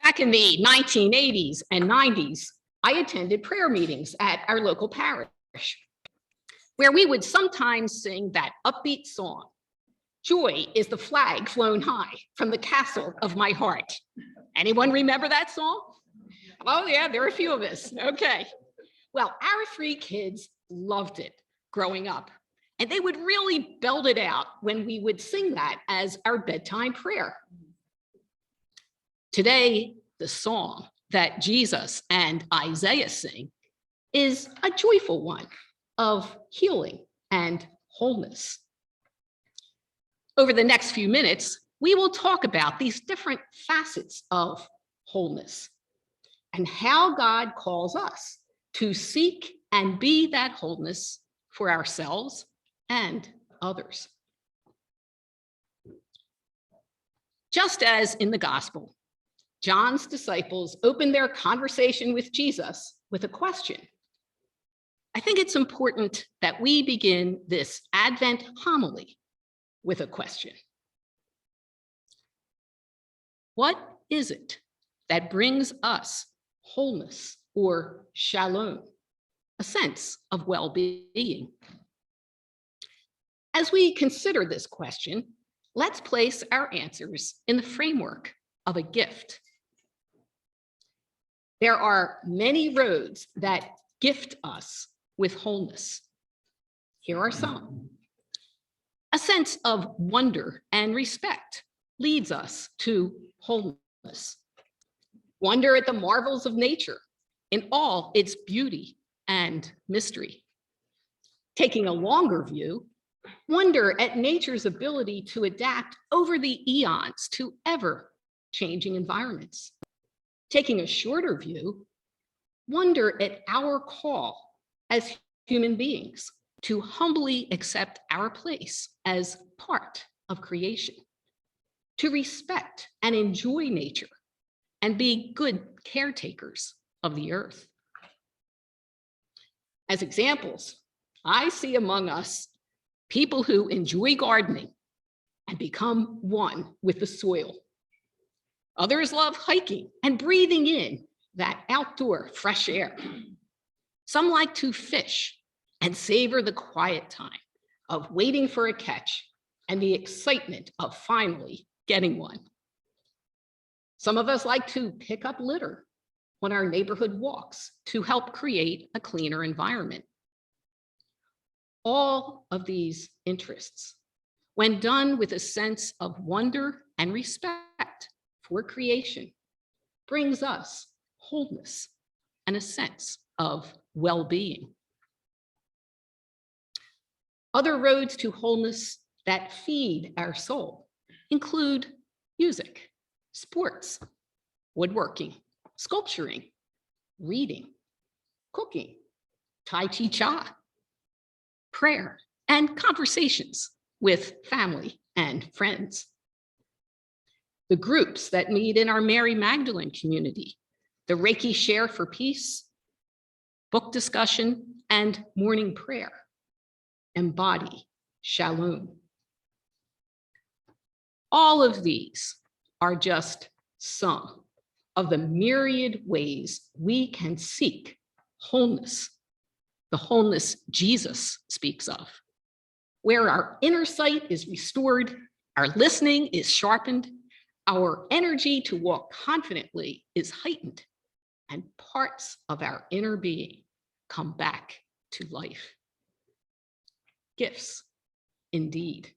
Back in the 1980s and 90s, I attended prayer meetings at our local parish, where we would sometimes sing that upbeat song, "Joy is the flag flown high from the castle of my heart." Anyone remember that song? Oh yeah, there are a few of us, okay. Well, our 3 kids loved it growing up, and they would really belt it out when we would sing that as our bedtime prayer. Today, the song that Jesus and Isaiah sing is a joyful one of healing and wholeness. Over the next few minutes, we will talk about these different facets of wholeness and how God calls us to seek and be that wholeness for ourselves and others. Just as in the gospel, John's disciples opened their conversation with Jesus with a question. I think it's important that we begin this Advent homily with a question. What is it that brings us wholeness or shalom, a sense of well-being? As we consider this question, let's place our answers in the framework of a gift. There are many roads that gift us with wholeness. Here are some. A sense of wonder and respect leads us to wholeness. Wonder at the marvels of nature in all its beauty and mystery. Taking a longer view, wonder at nature's ability to adapt over the eons to ever-changing environments. Taking a shorter view, wonder at our call as human beings to humbly accept our place as part of creation, to respect and enjoy nature, and be good caretakers of the earth. As examples, I see among us people who enjoy gardening and become one with the soil. Others love hiking and breathing in that outdoor fresh air. Some like to fish and savor the quiet time of waiting for a catch and the excitement of finally getting one. Some of us like to pick up litter on our neighborhood walks to help create a cleaner environment. All of these interests, when done with a sense of wonder and respect for creation, brings us wholeness and a sense of well-being. Other roads to wholeness that feed our soul include music, sports, woodworking, sculpturing, reading, cooking, Tai Chi Cha, prayer, and conversations with family and friends. The groups that meet in our Mary Magdalene community, the Reiki Share for Peace, book discussion, and morning prayer embody shalom. All of these are just some of the myriad ways we can seek wholeness, the wholeness Jesus speaks of, where our inner sight is restored, our listening is sharpened, our energy to walk confidently is heightened, and parts of our inner being come back to life. Gifts, indeed.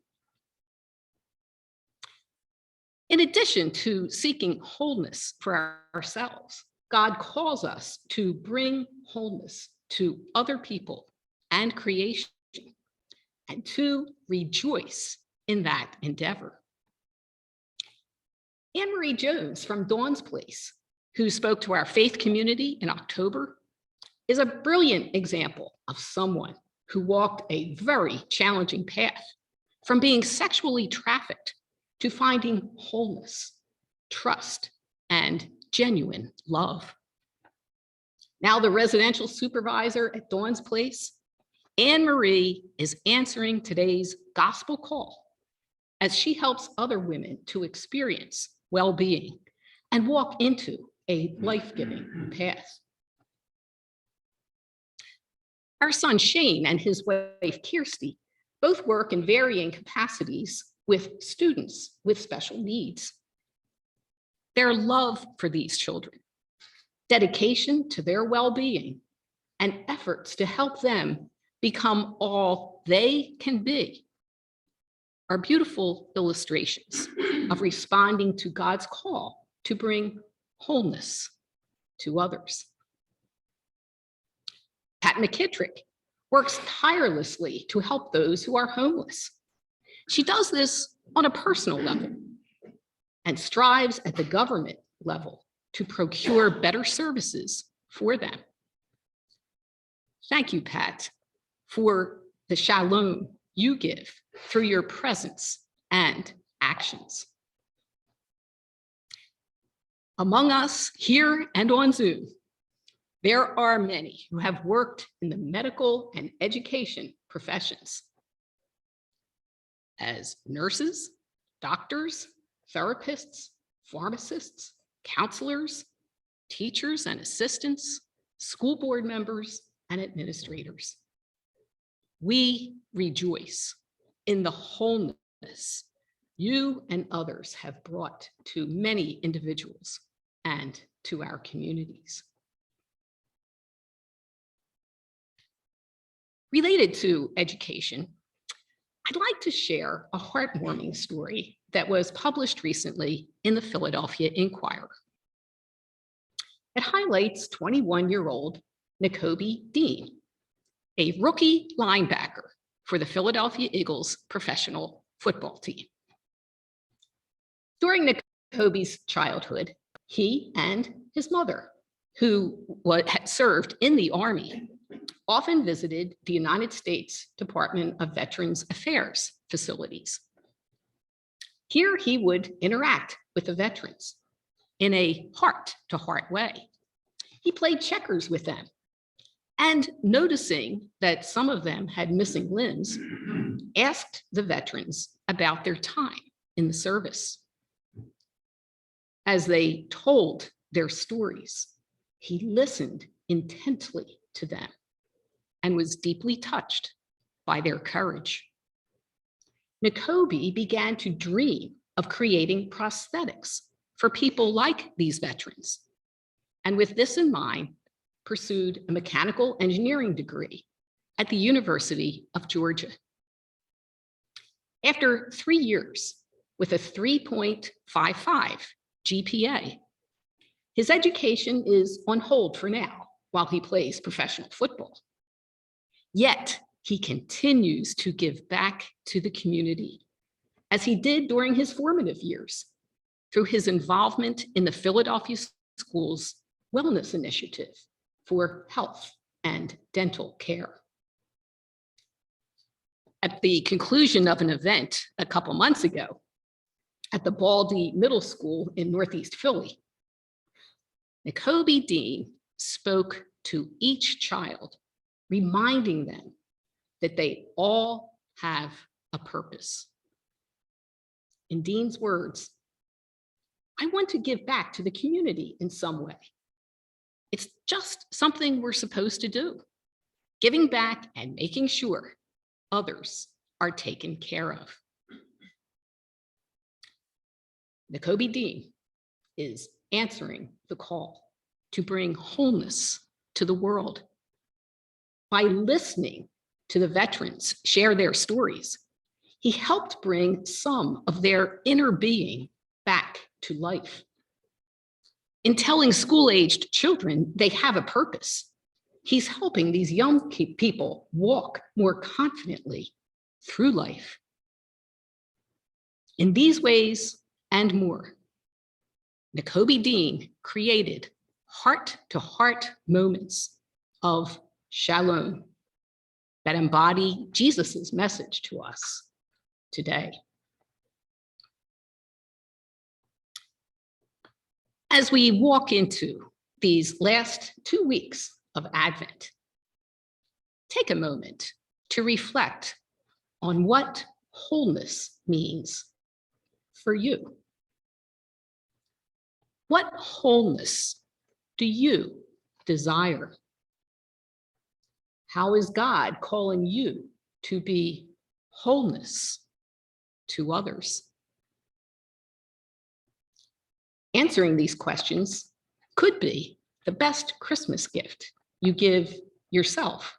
In addition to seeking wholeness for ourselves, God calls us to bring wholeness to other people and creation, and to rejoice in that endeavor. Anne-Marie Jones from Dawn's Place, who spoke to our faith community in October, is a brilliant example of someone who walked a very challenging path from being sexually trafficked to finding wholeness, trust, and genuine love. Now the residential supervisor at Dawn's Place, Anne-Marie is answering today's gospel call as she helps other women to experience well-being and walk into a life-giving path. Our son Shane and his wife Kirsty both work in varying capacities with students with special needs. Their love for these children, dedication to their well-being, and efforts to help them become all they can be are beautiful illustrations of responding to God's call to bring wholeness to others. Pat McKittrick works tirelessly to help those who are homeless. She does this on a personal level and strives at the government level to procure better services for them. Thank you, Pat, for the shalom you give through your presence and actions. Among us here and on Zoom, there are many who have worked in the medical and education professions as nurses, doctors, therapists, pharmacists, counselors, teachers and assistants, school board members, and administrators. We rejoice in the wholeness you and others have brought to many individuals and to our communities. Related to education, I'd like to share a heartwarming story that was published recently in the Philadelphia Inquirer. It highlights 21-year-old Nakobe Dean, a rookie linebacker for the Philadelphia Eagles professional football team. During Nakobe's childhood, he and his mother, who had served in the Army, often visited the United States Department of Veterans Affairs facilities. Here he would interact with the veterans in a heart-to-heart way. He played checkers with them, and noticing that some of them had missing limbs, asked the veterans about their time in the service. As they told their stories, he listened intently to them and was deeply touched by their courage. Nakobe began to dream of creating prosthetics for people like these veterans, and with this in mind, pursued a mechanical engineering degree at the University of Georgia. After 3 years with a 3.55 GPA, his education is on hold for now while he plays professional football. Yet he continues to give back to the community, as he did during his formative years, through his involvement in the Philadelphia Schools Wellness Initiative for health and dental care. At the conclusion of an event a couple months ago at the Baldy Middle School in Northeast Philly, Nakobe Dean spoke to each child, reminding them that they all have a purpose. In Dean's words, "I want to give back to the community in some way. It's just something we're supposed to do, giving back and making sure others are taken care of." Nakobe Dean is answering the call to bring wholeness to the world. By listening to the veterans share their stories, he helped bring some of their inner being back to life. In telling school-aged children they have a purpose, he's helping these young people walk more confidently through life. In these ways and more, Nakobe Dean created heart-to-heart moments of shalom that embody Jesus's message to us today. As we walk into these last 2 weeks of Advent, take a moment to reflect on what wholeness means for you. What wholeness do you desire? How is God calling you to be wholeness to others? Answering these questions could be the best Christmas gift you give yourself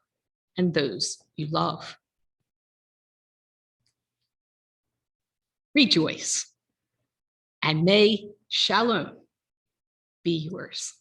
and those you love. Rejoice, and may shalom be yours.